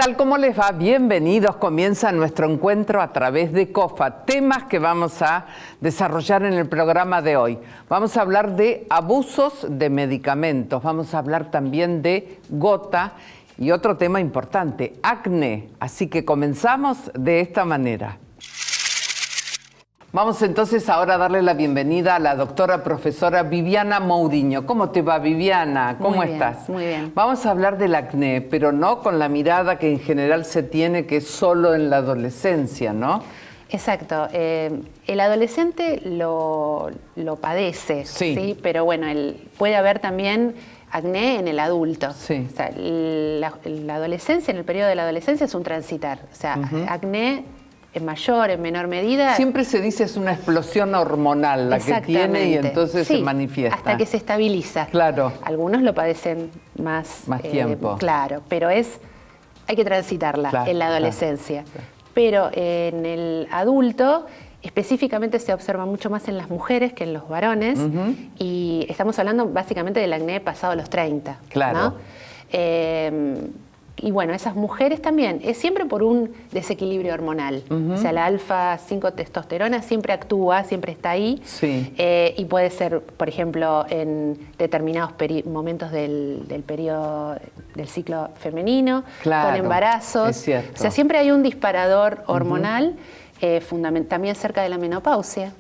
tal? ¿Cómo les va? Bienvenidos. Comienza nuestro encuentro a través de COFA. Temas que vamos a desarrollar en el programa de hoy. Vamos a hablar de abusos de medicamentos. Vamos a hablar también de gota y otro tema importante, acné. Así que comenzamos de esta manera. Vamos entonces ahora a darle la bienvenida a la doctora profesora Viviana Mourinho. ¿Cómo te va, Viviana? ¿Cómo estás? Muy bien. Vamos a hablar del acné, pero no con la mirada que en general se tiene, que es solo en la adolescencia, ¿no? Exacto. El adolescente lo padece, sí. Pero bueno, puede haber también acné en el adulto. Sí. O sea, la adolescencia, en el periodo de la adolescencia es un transitar. O sea, acné en mayor, en menor medida. Siempre se dice es una explosión hormonal la que tiene y entonces se manifiesta. Hasta que se estabiliza. Claro. Algunos lo padecen más tiempo. Claro, pero hay que transitarla en la adolescencia. Claro. Pero en el adulto específicamente se observa mucho más en las mujeres que en los varones y estamos hablando básicamente del acné pasado los 30. Claro. ¿No? Y bueno, esas mujeres también, es siempre por un desequilibrio hormonal. O sea, la alfa-5 testosterona siempre actúa, siempre está ahí. Sí. Y puede ser, por ejemplo, en determinados momentos del periodo del ciclo femenino, claro, con embarazos. Es cierto. O sea, siempre hay un disparador hormonal, también cerca de la menopausia.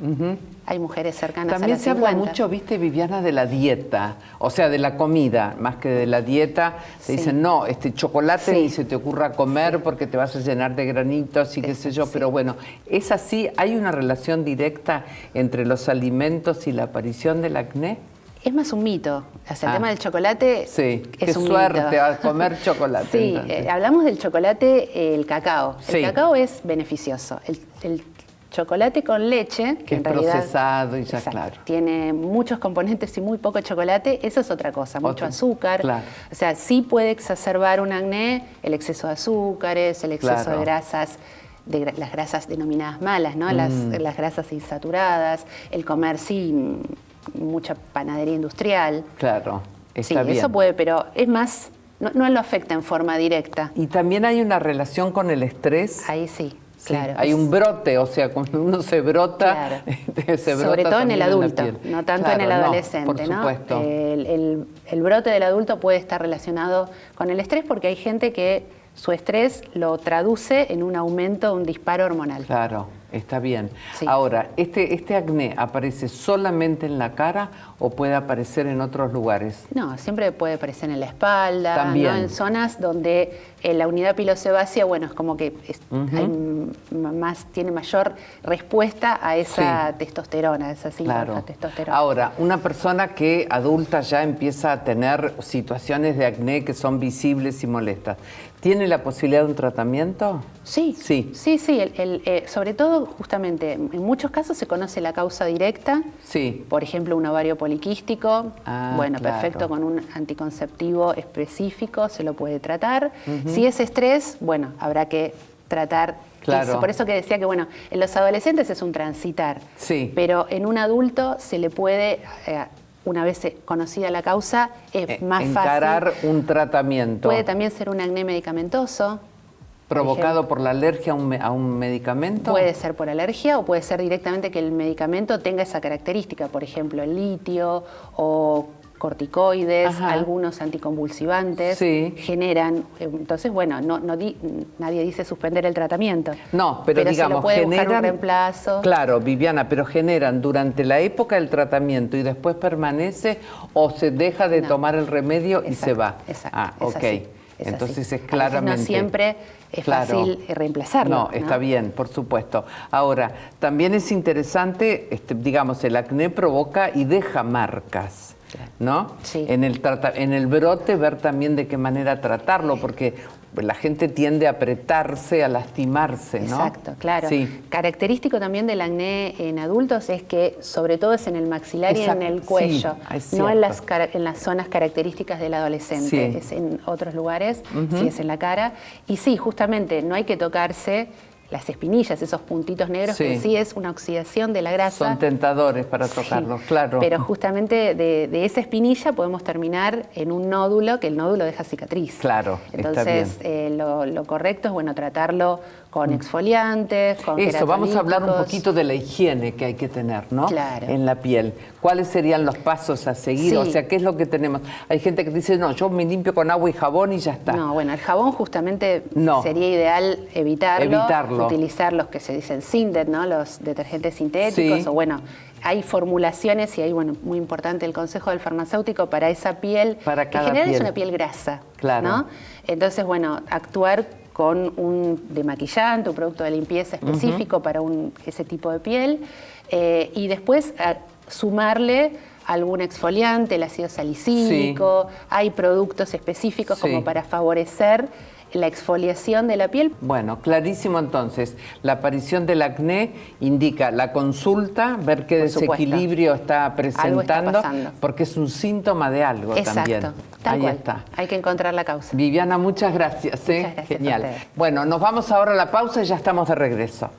Hay mujeres cercanas también a las 50. También se habla mucho, viste, Viviana, de la dieta, o sea, de la comida, más que de la dieta. Se dicen, no, chocolate ni se te ocurra comer porque te vas a llenar de granitos y qué sé yo, pero bueno, es así. ¿Hay una relación directa entre los alimentos y la aparición del acné? Es más un mito. O sea, el tema del chocolate es un mito. Suerte a comer chocolate. Sí, hablamos del chocolate, el cacao. El cacao es beneficioso. El chocolate con leche, que en es realidad, procesado y ya, claro. Tiene muchos componentes y muy poco chocolate, eso es otra cosa, mucho azúcar. Claro. O sea, sí puede exacerbar un acné el exceso de azúcares, el exceso de grasas, las grasas denominadas malas, ¿no? Las grasas insaturadas, el comer, mucha panadería industrial. Claro, está bien. Eso puede, pero es más, no lo afecta en forma directa. Y también hay una relación con el estrés. Ahí sí. Claro, hay un brote, o sea, cuando uno se brota, se brota sobre todo en el adulto, no tanto en el adolescente. Por supuesto. El brote del adulto puede estar relacionado con el estrés porque hay gente que su estrés lo traduce en un aumento, un disparo hormonal. Claro, está bien. Sí. Ahora, ¿este acné aparece solamente en la cara o puede aparecer en otros lugares? No, siempre puede aparecer en la espalda, también. ¿no? En zonas donde la unidad pilosebácea, bueno, es como que tiene mayor respuesta a esa testosterona, esa 5-alfa-testosterona. Ahora, una persona que adulta ya empieza a tener situaciones de acné que son visibles y molestas, ¿tiene la posibilidad de un tratamiento? Sí. Sobre todo, justamente, en muchos casos se conoce la causa directa. Sí. Por ejemplo, un ovario poliquístico. Perfecto, con un anticonceptivo específico se lo puede tratar. Si es estrés, bueno, habrá que tratar eso. Por eso que decía que, bueno, en los adolescentes es un transitar. Sí. Pero en un adulto se le puede... una vez conocida la causa, es más fácil. Encarar un tratamiento. Puede también ser un acné medicamentoso. ¿Provocado por la alergia a un medicamento? Puede ser por alergia o puede ser directamente que el medicamento tenga esa característica. Por ejemplo, el litio o corticoides, algunos anticonvulsivantes generan. Entonces, bueno, nadie dice suspender el tratamiento. No, pero digamos, se lo puede buscar un reemplazo. Claro, Viviana, pero generan durante la época del tratamiento y después permanece o se deja de tomar el remedio y se va. Exacto. Ok. Entonces es claramente... No siempre es fácil reemplazarlo. No, está bien, por supuesto. Ahora, también es interesante, digamos, el acné provoca y deja marcas. ¿No? Sí. En el brote ver también de qué manera tratarlo, porque la gente tiende a apretarse, a lastimarse, ¿no? Exacto, claro. Sí. Característico también del acné en adultos es que sobre todo es en el maxilar y en el cuello, no en las zonas características del adolescente, es en otros lugares, sí es en la cara. Y sí, justamente no hay que tocarse las espinillas, esos puntitos negros, que sí es una oxidación de la grasa. Son tentadores para tocarlos, claro. Pero justamente de esa espinilla podemos terminar en un nódulo, que el nódulo deja cicatriz. Claro, entonces lo correcto es, bueno, tratarlo con exfoliantes, con eso, vamos a hablar un queratolíticos. poquito de la higiene que hay que tener, ¿no? Claro. En la piel. ¿Cuáles serían los pasos a seguir? Sí. O sea, ¿qué es lo que tenemos? Hay gente que dice, no, yo me limpio con agua y jabón y ya está. No, bueno, el jabón justamente sería ideal evitarlo. Utilizar los que se dicen Sindet, ¿no? Los detergentes sintéticos, o bueno, hay formulaciones y hay, bueno, muy importante el consejo del farmacéutico para esa piel, para que en general es una piel grasa, claro, ¿no? Entonces, bueno, actuar con un demaquillante, un producto de limpieza específico para ese tipo de piel, y después sumarle algún exfoliante, el ácido salicílico, hay productos específicos como para favorecer la exfoliación de la piel. Bueno, clarísimo entonces. La aparición del acné indica la consulta, ver qué desequilibrio está presentando, porque es un síntoma de algo también. Exacto, tal cual. Está. Hay que encontrar la causa. Viviana, muchas gracias. Muchas gracias. Genial. Bueno, nos vamos ahora a la pausa y ya estamos de regreso.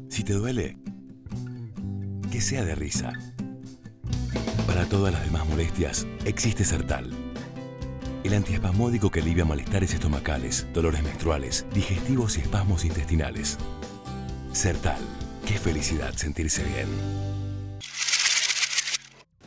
Si te duele, que sea de risa. Para todas las demás molestias, existe Sertal. El antiespasmódico que alivia malestares estomacales, dolores menstruales, digestivos y espasmos intestinales. Sertal. Qué felicidad sentirse bien.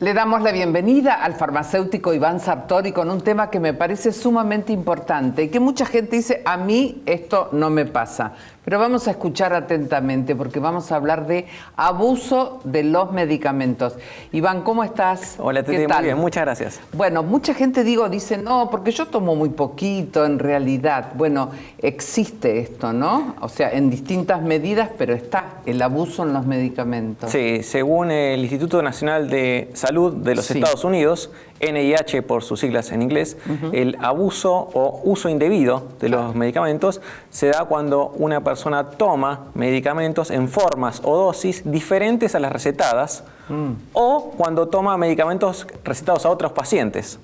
Le damos la bienvenida al farmacéutico Iván Sartori con un tema que me parece sumamente importante y que mucha gente dice, a mí esto no me pasa. Pero vamos a escuchar atentamente porque vamos a hablar de abuso de los medicamentos. Iván, ¿cómo estás? Hola, Tete, muy bien, muchas gracias. Bueno, mucha gente dice, no, porque yo tomo muy poquito en realidad. Bueno, existe esto, ¿no? O sea, en distintas medidas, pero está el abuso en los medicamentos. Sí, según el Instituto Nacional de Salud de los Estados Unidos, NIH por sus siglas en inglés, el abuso o uso indebido de los medicamentos se da cuando una persona toma medicamentos en formas o dosis diferentes a las recetadas o cuando toma medicamentos recetados a otros pacientes.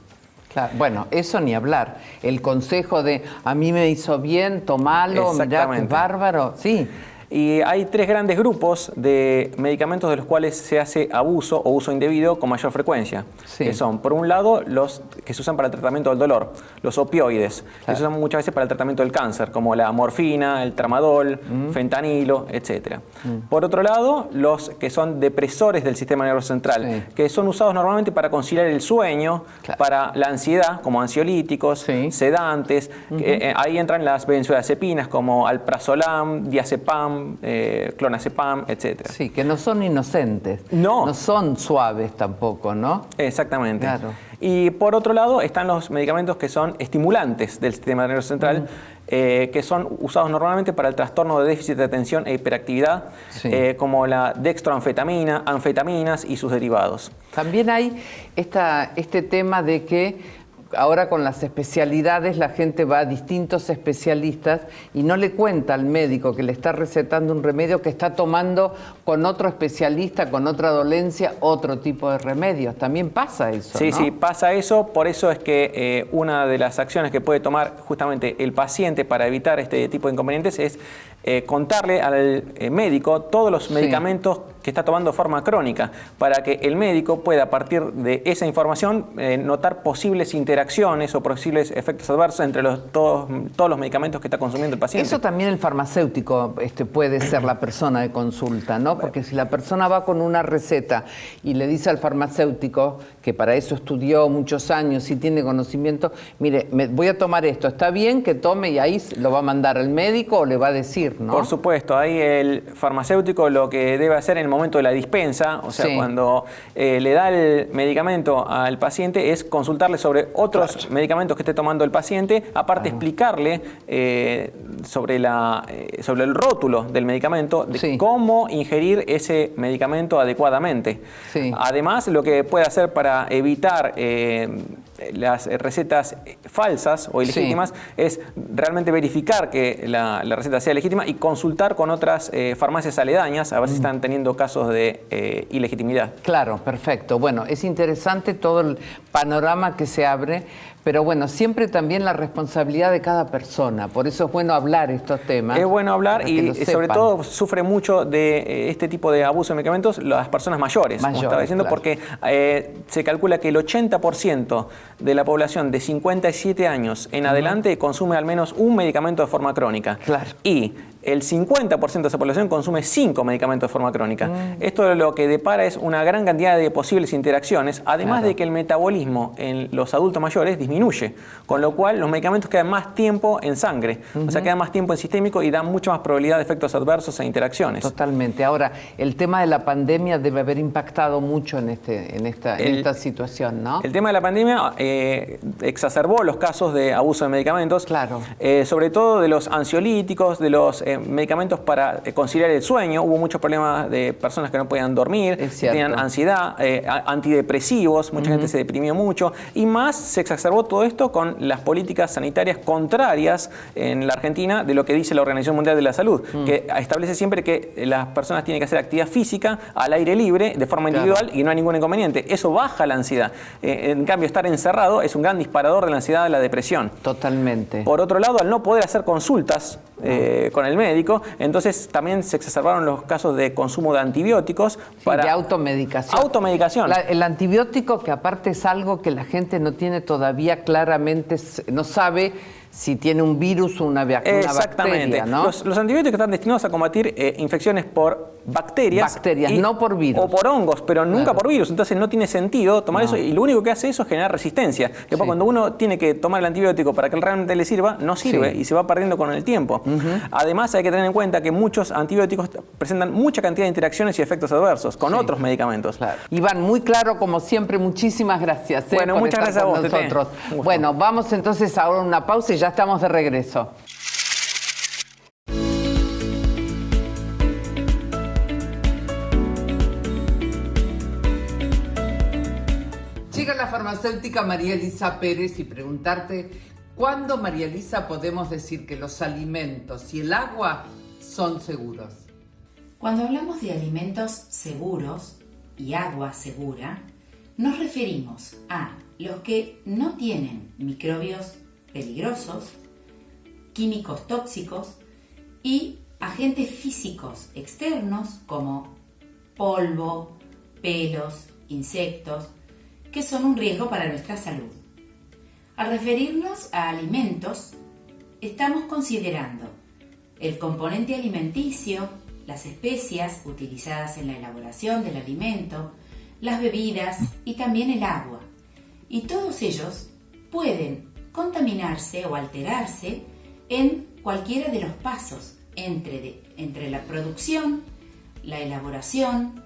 Claro. Bueno, eso ni hablar. El consejo de a mí me hizo bien, tomalo, mirá, qué bárbaro. Sí. Y hay tres grandes grupos de medicamentos de los cuales se hace abuso o uso indebido con mayor frecuencia. Que son, por un lado, los que se usan para el tratamiento del dolor, los opioides, que se usan muchas veces para el tratamiento del cáncer, como la morfina, el tramadol, fentanilo, etc. Por otro lado, los que son depresores del sistema nervioso central, que son usados normalmente para conciliar el sueño, para la ansiedad, como ansiolíticos, sedantes. Ahí entran las benzodiazepinas como alprazolam, diazepam, clonazepam, etc. Sí, que no son inocentes. No son suaves tampoco, ¿no? Exactamente. Claro. Y por otro lado están los medicamentos que son estimulantes del sistema nervioso central, que son usados normalmente para el trastorno de déficit de atención e hiperactividad, como la dextroanfetamina, anfetaminas y sus derivados. También hay este tema de que ahora con las especialidades la gente va a distintos especialistas y no le cuenta al médico que le está recetando un remedio que está tomando con otro especialista, con otra dolencia, otro tipo de remedios. También pasa eso, Sí, ¿no? sí, pasa eso. Por eso es que una de las acciones que puede tomar justamente el paciente para evitar este tipo de inconvenientes es contarle al médico todos los medicamentos que está tomando de forma crónica, para que el médico pueda, a partir de esa información, notar posibles interacciones o posibles efectos adversos entre todos los medicamentos que está consumiendo el paciente. Eso también el farmacéutico puede ser la persona de consulta, ¿no? Porque si la persona va con una receta y le dice al farmacéutico, que para eso estudió muchos años y tiene conocimiento, mire, voy a tomar esto, ¿está bien que tome? Y ahí lo va a mandar al médico o le va a decir, ¿no? Por supuesto, ahí el farmacéutico lo que debe hacer en el momento de la dispensa, o sea, cuando le da el medicamento al paciente, es consultarle sobre otros medicamentos que esté tomando el paciente, aparte explicarle sobre el rótulo del medicamento, de cómo ingerir ese medicamento adecuadamente. Además, lo que puede hacer para evitar las recetas falsas o ilegítimas es realmente verificar que la receta sea legítima y consultar con otras farmacias aledañas a ver si están teniendo casos de ilegitimidad. Claro, perfecto. Bueno, es interesante todo el panorama que se abre, Pero bueno, siempre también la responsabilidad de cada persona. Por eso es bueno hablar estos temas. Es bueno hablar y sobre todo sufre mucho de este tipo de abuso de medicamentos las personas mayores, como estaba diciendo, claro. Porque se calcula que el 80% de la población de 57 años en adelante consume al menos un medicamento de forma crónica. Claro. Y el 50% de esa población consume 5 medicamentos de forma crónica. Esto lo que depara es una gran cantidad de posibles interacciones, además de que el metabolismo en los adultos mayores disminuye, con lo cual los medicamentos quedan más tiempo en sangre, o sea, quedan más tiempo en sistémico y dan mucha más probabilidad de efectos adversos e interacciones. Totalmente. Ahora, el tema de la pandemia debe haber impactado mucho en esta situación, ¿no? El tema de la pandemia exacerbó los casos de abuso de medicamentos, claro. Sobre todo de los ansiolíticos, de los medicamentos para conciliar el sueño. Hubo muchos problemas de personas que no podían dormir, que tenían ansiedad, antidepresivos, mucha gente se deprimió mucho, y más se exacerbó todo esto con las políticas sanitarias contrarias en la Argentina de lo que dice la Organización Mundial de la Salud, que establece siempre que las personas tienen que hacer actividad física al aire libre, de forma individual, y no hay ningún inconveniente. Eso baja la ansiedad. En cambio, estar encerrado es un gran disparador de la ansiedad y de la depresión. Totalmente. Por otro lado, al no poder hacer consultas con el médico, entonces también se exacerbaron los casos de consumo de antibióticos. De automedicación. Automedicación. El antibiótico, que aparte es algo que la gente no tiene todavía claramente, no sabe si tiene un virus o una bacteria, ¿no? Los antibióticos están destinados a combatir infecciones por bacterias. No por virus. O por hongos, pero nunca por virus. Entonces no tiene sentido tomar eso, y lo único que hace eso es generar resistencia. Después cuando uno tiene que tomar el antibiótico para que realmente le sirva, no sirve y se va perdiendo con el tiempo. Además hay que tener en cuenta que muchos antibióticos presentan mucha cantidad de interacciones y efectos adversos con otros medicamentos. Claro. Iván, muy claro como siempre, muchísimas gracias. Bueno, por muchas estar gracias con a vos. nosotros. Bueno, vamos entonces ahora a una pausa y ya estamos de regreso. Llega la farmacéutica María Elisa Pérez y preguntarte, ¿cuándo, María Elisa, podemos decir que los alimentos y el agua son seguros? Cuando hablamos de alimentos seguros y agua segura, nos referimos a los que no tienen microbios peligrosos, químicos tóxicos y agentes físicos externos como polvo, pelos, insectos, que son un riesgo para nuestra salud. Al referirnos a alimentos, estamos considerando el componente alimenticio, las especias utilizadas en la elaboración del alimento, las bebidas y también el agua. Y todos ellos pueden contaminarse o alterarse en cualquiera de los pasos entre la producción, la elaboración,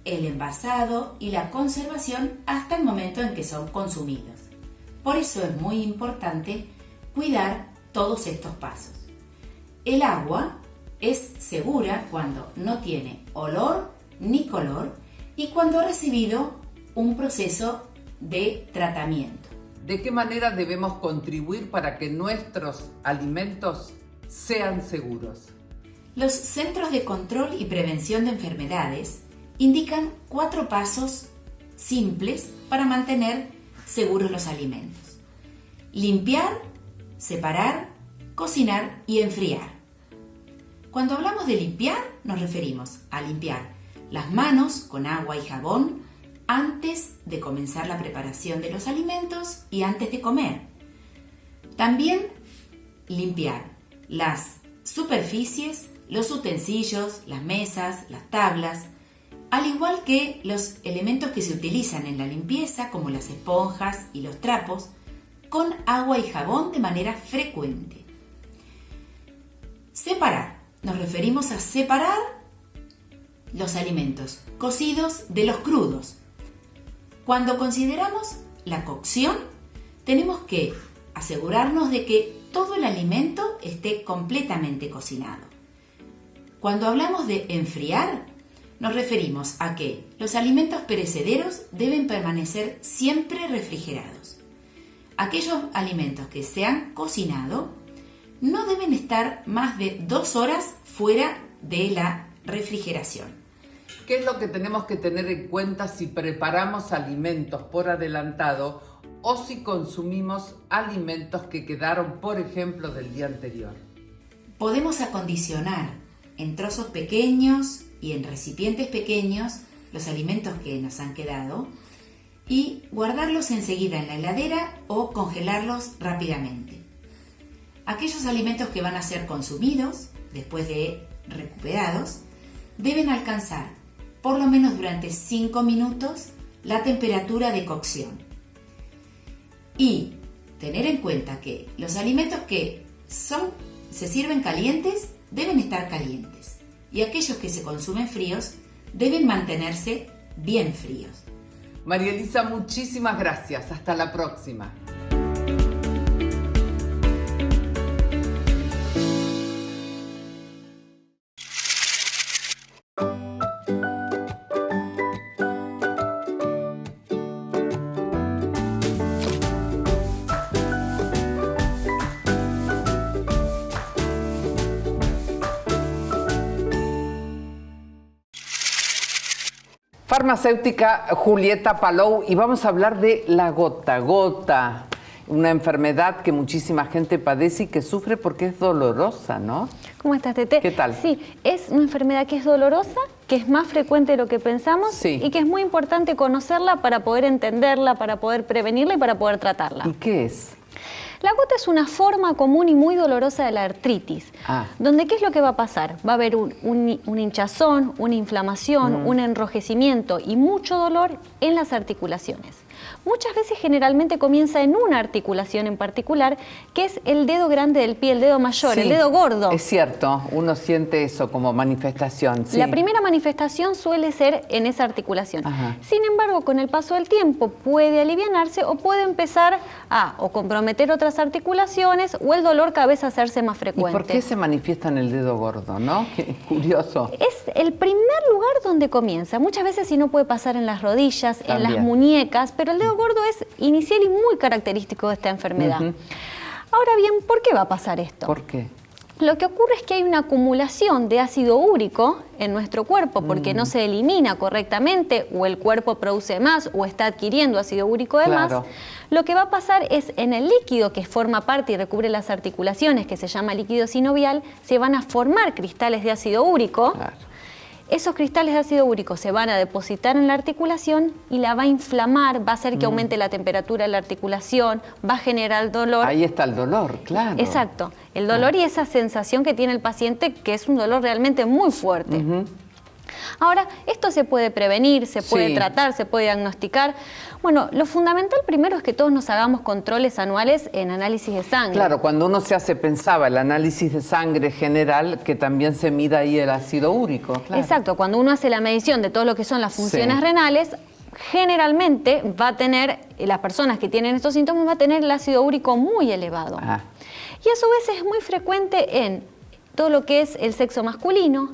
el envasado y la conservación hasta el momento en que son consumidos. Por eso es muy importante cuidar todos estos pasos. El agua es segura cuando no tiene olor ni color y cuando ha recibido un proceso de tratamiento. ¿De qué manera debemos contribuir para que nuestros alimentos sean seguros? Los Centros de Control y Prevención de Enfermedades indican 4 pasos simples para mantener seguros los alimentos: limpiar, separar, cocinar y enfriar. Cuando hablamos de limpiar, nos referimos a limpiar las manos con agua y jabón antes de comenzar la preparación de los alimentos y antes de comer. También limpiar las superficies, los utensilios, las mesas, las tablas, al igual que los elementos que se utilizan en la limpieza, como las esponjas y los trapos, con agua y jabón de manera frecuente. Separar. Nos referimos a separar los alimentos cocidos de los crudos. Cuando consideramos la cocción, tenemos que asegurarnos de que todo el alimento esté completamente cocinado. Cuando hablamos de enfriar, nos referimos a que los alimentos perecederos deben permanecer siempre refrigerados. Aquellos alimentos que se han cocinado no deben estar más de 2 horas fuera de la refrigeración. ¿Qué es lo que tenemos que tener en cuenta si preparamos alimentos por adelantado o si consumimos alimentos que quedaron, por ejemplo, del día anterior. Podemos acondicionar en trozos pequeños y en recipientes pequeños los alimentos que nos han quedado y guardarlos enseguida en la heladera o congelarlos rápidamente. Aquellos alimentos que van a ser consumidos después de recuperados deben alcanzar por lo menos durante 5 minutos la temperatura de cocción. Y tener en cuenta que los alimentos que se sirven calientes deben estar calientes y aquellos que se consumen fríos deben mantenerse bien fríos. María Elisa, muchísimas gracias. Hasta la próxima. Farmacéutica Julieta Palou, y vamos a hablar de la gota a gota, una enfermedad que muchísima gente padece y que sufre porque es dolorosa, ¿no? ¿Cómo estás, Tete? ¿Qué tal? Sí, es una enfermedad que es dolorosa, que es más frecuente de lo que pensamos y que es muy importante conocerla para poder entenderla, para poder prevenirla y para poder tratarla. ¿Y qué es? La gota es una forma común y muy dolorosa de la artritis, donde ¿qué es lo que va a pasar? Va a haber un hinchazón, una inflamación, un enrojecimiento y mucho dolor en las articulaciones. Muchas veces generalmente comienza en una articulación en particular, que es el dedo grande del pie, el dedo mayor, el dedo gordo. Es cierto, uno siente eso como manifestación. Sí. La primera manifestación suele ser en esa articulación. Sin embargo, con el paso del tiempo puede alivianarse o puede empezar a comprometer otras articulaciones o el dolor cada vez hacerse más frecuente. ¿Y por qué se manifiesta en el dedo gordo, no? Qué curioso. Es el primer lugar donde comienza. Muchas veces sí no puede pasar en las rodillas, en las muñecas, pero el dedo gordo es inicial y muy característico de esta enfermedad. Ahora bien, ¿por qué va a pasar esto? ¿Por qué? Lo que ocurre es que hay una acumulación de ácido úrico en nuestro cuerpo porque no se elimina correctamente o el cuerpo produce más o está adquiriendo ácido úrico de más. Lo que va a pasar es en el líquido que forma parte y recubre las articulaciones, que se llama líquido sinovial, se van a formar cristales de ácido úrico. Esos cristales de ácido úrico se van a depositar en la articulación y la va a inflamar, va a hacer que aumente la temperatura de la articulación, va a generar dolor. Ahí está el dolor, claro. Exacto, el dolor y esa sensación que tiene el paciente, que es un dolor realmente muy fuerte. Ahora, esto se puede prevenir, se puede tratar, se puede diagnosticar. Bueno, lo fundamental primero es que todos nos hagamos controles anuales en análisis de sangre. Claro, cuando uno se hace, pensaba, el análisis de sangre general, que también se mida ahí el ácido úrico. Claro. Exacto, cuando uno hace la medición de todo lo que son las funciones renales, generalmente va a tener, las personas que tienen estos síntomas, va a tener el ácido úrico muy elevado. Y a su vez es muy frecuente en todo lo que es el sexo masculino,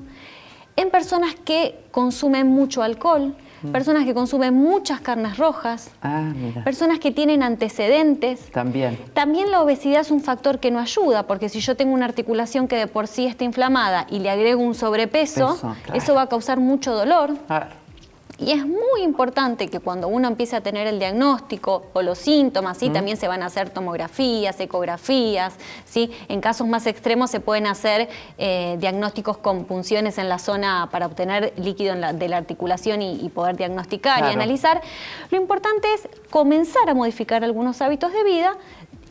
en personas que consumen mucho alcohol, personas que consumen muchas carnes rojas, personas que tienen antecedentes. También la obesidad es un factor que no ayuda, porque si yo tengo una articulación que de por sí está inflamada y le agrego un sobrepeso, eso va a causar mucho dolor. Y es muy importante que cuando uno empiece a tener el diagnóstico o los síntomas, también se van a hacer tomografías, ecografías, ¿sí? En casos más extremos se pueden hacer diagnósticos con punciones en la zona para obtener líquido de la articulación y poder diagnosticar y analizar. Lo importante es comenzar a modificar algunos hábitos de vida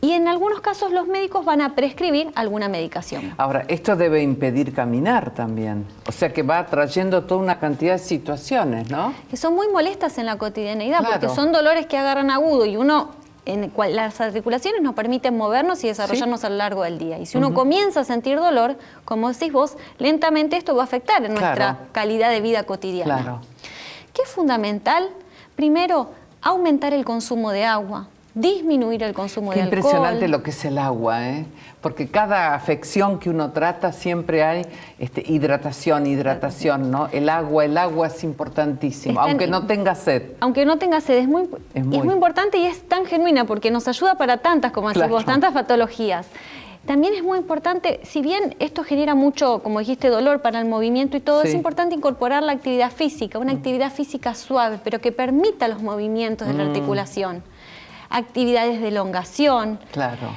y en algunos casos los médicos van a prescribir alguna medicación. Ahora, esto debe impedir caminar también. O sea que va trayendo toda una cantidad de situaciones, ¿no? Que son muy molestas en la cotidianeidad, porque son dolores que agarran agudo y uno, las articulaciones nos permiten movernos y desarrollarnos a lo largo del día. Y si uno comienza a sentir dolor, como decís vos, lentamente esto va a afectar en nuestra calidad de vida cotidiana. ¿Qué es fundamental? Primero, aumentar el consumo de agua. Disminuir el consumo de alcohol. Qué impresionante lo que es el agua, porque cada afección que uno trata siempre hay hidratación, ¿no? El agua es importantísimo, aunque no tenga sed. Aunque no tenga sed, es muy importante y es tan genuina porque nos ayuda para tantas, como decís vos, tantas patologías. También es muy importante, si bien esto genera mucho, como dijiste, dolor para el movimiento y todo, es importante incorporar la actividad física, una actividad física suave, pero que permita los movimientos de la articulación. actividades de elongación. Claro.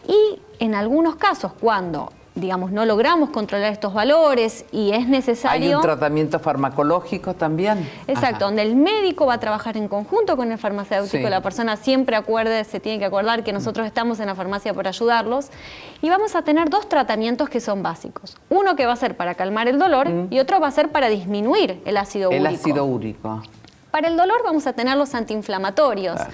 Y en algunos casos, cuando digamos, no logramos controlar estos valores y es necesario... ¿Hay un tratamiento farmacológico también? Exacto, Ajá. donde el médico va a trabajar en conjunto con el farmacéutico, la persona siempre se tiene que acordar que nosotros estamos en la farmacia para ayudarlos, y vamos a tener 2 tratamientos que son básicos. Uno que va a ser para calmar el dolor y otro va a ser para disminuir el ácido úrico. El ácido úrico. Para el dolor vamos a tener los antiinflamatorios. Claro.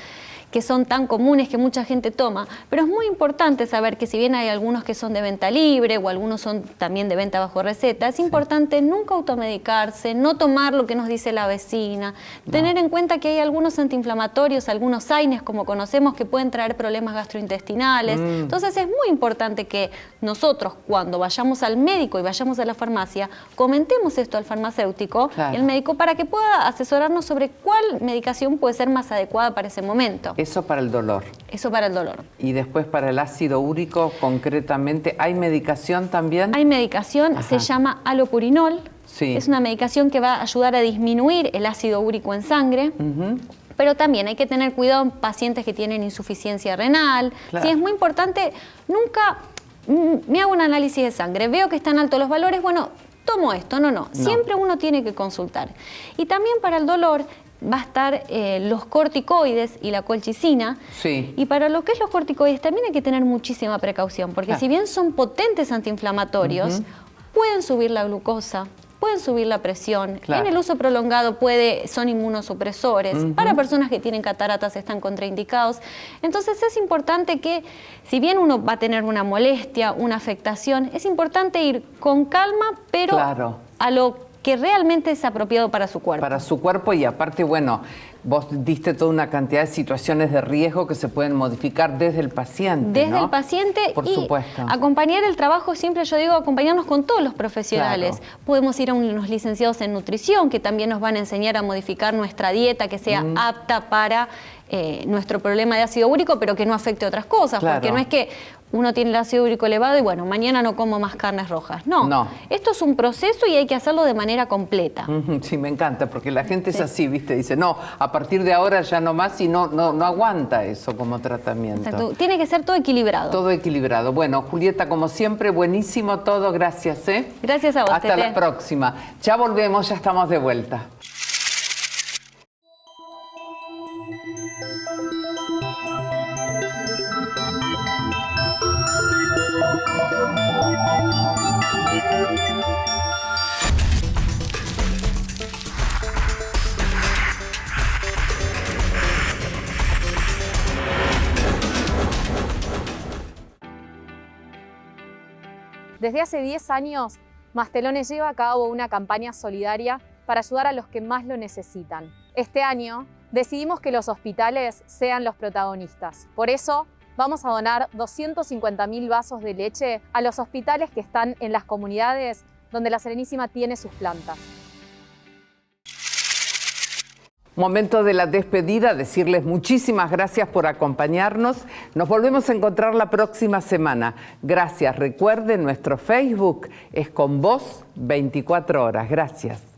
Que son tan comunes que mucha gente toma, pero es muy importante saber que si bien hay algunos que son de venta libre o algunos son también de venta bajo receta, es importante nunca automedicarse, no tomar lo que nos dice la vecina, tener en cuenta que hay algunos antiinflamatorios, algunos AINES como conocemos que pueden traer problemas gastrointestinales, entonces es muy importante que nosotros cuando vayamos al médico y vayamos a la farmacia, comentemos esto al farmacéutico y al médico para que pueda asesorarnos sobre cuál medicación puede ser más adecuada para ese momento. Eso para el dolor. Eso para el dolor. Y después para el ácido úrico, concretamente, ¿hay medicación también? Hay medicación, se llama alopurinol. Sí. Es una medicación que va a ayudar a disminuir el ácido úrico en sangre. Pero también hay que tener cuidado en pacientes que tienen insuficiencia renal. Claro. Sí, es muy importante, nunca me hago un análisis de sangre, veo que están altos los valores, bueno, tomo esto, no. Siempre uno tiene que consultar. Y también para el dolor va a estar los corticoides y la colchicina. Sí. Y para lo que es los corticoides también hay que tener muchísima precaución, porque si bien son potentes antiinflamatorios, pueden subir la glucosa, pueden subir la presión. En el uso prolongado son inmunosupresores. Para personas que tienen cataratas están contraindicados. Entonces es importante que, si bien uno va a tener una molestia, una afectación, es importante ir con calma, pero a lo que realmente es apropiado para su cuerpo. Para su cuerpo, y aparte, bueno, vos diste toda una cantidad de situaciones de riesgo que se pueden modificar desde el paciente, Desde el paciente. Por supuesto. Acompañar el trabajo, siempre yo digo, acompañarnos con todos los profesionales. Podemos ir a unos licenciados en nutrición que también nos van a enseñar a modificar nuestra dieta que sea apta para nuestro problema de ácido úrico, pero que no afecte otras cosas, porque no es que uno tiene el ácido úrico elevado y bueno, mañana no como más carnes rojas. No. Esto es un proceso y hay que hacerlo de manera completa. Sí, me encanta, porque la gente es así, ¿viste? Dice, no, a partir de ahora ya no más, y no aguanta eso como tratamiento. Exacto. Tiene que ser todo equilibrado. Todo equilibrado. Bueno, Julieta, como siempre, buenísimo todo. Gracias, Gracias a vos, Hasta la próxima. Ya volvemos, ya estamos de vuelta. Desde hace 10 años, Mastelones lleva a cabo una campaña solidaria para ayudar a los que más lo necesitan. Este año decidimos que los hospitales sean los protagonistas. Por eso vamos a donar 250.000 vasos de leche a los hospitales que están en las comunidades donde la Serenísima tiene sus plantas. Momento de la despedida, decirles muchísimas gracias por acompañarnos. Nos volvemos a encontrar la próxima semana. Gracias. Recuerden, nuestro Facebook es Con Vos 24 horas. Gracias.